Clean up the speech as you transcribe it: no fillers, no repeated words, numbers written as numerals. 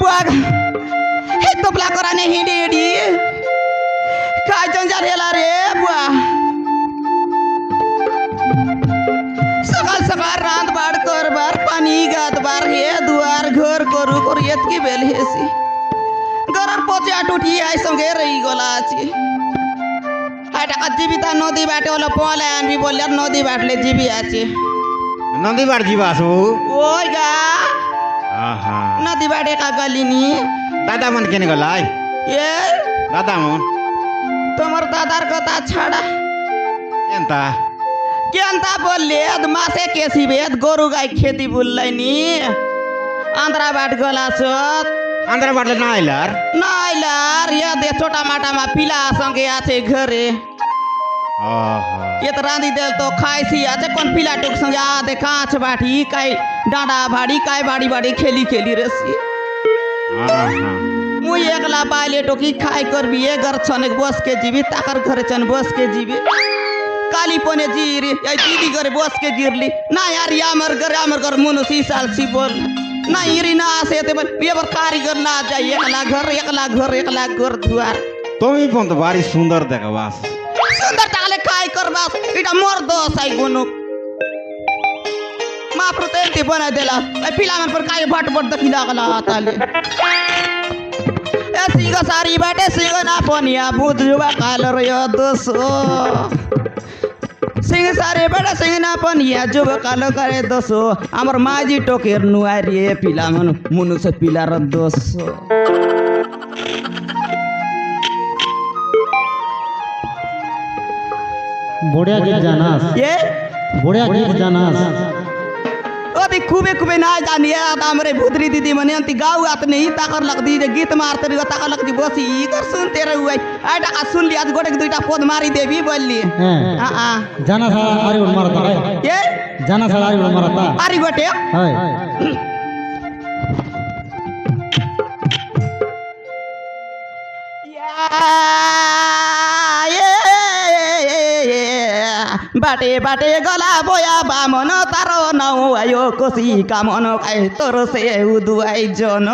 buag itu pelakurannya hindi kajang jari lari buah sekal rant bar korbar pani gat bar he duar घर करू करियत की bell हेसी गरर पोचा टूटी आई संगे रही गोला आची आटा का जीविता नदी बाटे वाला पोले आनबी बोलिया नदी बाटले जीवी आची नदी बाट जीवासु ओय गा आहा नदी बाटे का गलिनी दादा मन केने गलाय ये दादा मन তোমার দাদার কথা ছাড়া एंता কেনতা বললে মাসে কেসি বেদ গরু গাই খেতি বুললাইনি আন্দ্রা বাট গলাছত आंध्र बाटले नाइलार নাইলার ইয়া দে ছোটা মাটা মা পিলা সঙ্গে আছে ঘরে आहा ये तो रांधी देल तो खाइसी আছে কোন পিলা টুক সঙ্গে আ দে কাঁচ বাটি কাই ডাঁডা ভাড়ি কাই বাড়ি বাড়ি খেলি খেলি রেসি आहा মুই একলা পাইলে টুকি খাই করবি এ ঘর ছনে বস के जीवी ताकर घरे चन बस के जीवी काली पने जीरी या दीदी घरे बस के जीरली ना यार या हमर घर मुनुसी साल सी बोल ना इरी ना आसे ते बल ये बर कारीगर ना जाय एकला घर दुआर তুমি পন্ত বাড়ি সুন্দর দেখাবাস सुंदर ताले काय करबास इटा मोर दोस आई गुनु मा प्रतेंती बना देला ए पिला मन पर काय भट दखिला गला ताले ए सिंग सारी बाटे सिंग ना पनिया बुध जुबा काल रयो दोसो सिंग सारे बड़ा सिंग ना पनिया जुबा काल करे दोसो हमर माजी टोकेर नुआरी ए पिला मन मुनु से पिला र दोसो बढ़िया गीत जानास ये बढ़िया गीत जानास अति खूबे खूबे ना जानिए हमरे भूतरी दीदी मने अंति गाँव आत नहीं ताकर लगती जे गीत मारते रही ताकर लगती बसी कर सुनते रहुए आटा का सुन लिया गोटे के दुईटा पोद मारी देवी बोलली हां जाना साला आरी बोल मारता है ये जाना साला आरी बोल मारता आरी गोटे है बाटे बाटे गला बोया बामन तारो नौ आयो कोसी कामन खाए तोर से उदुआई जन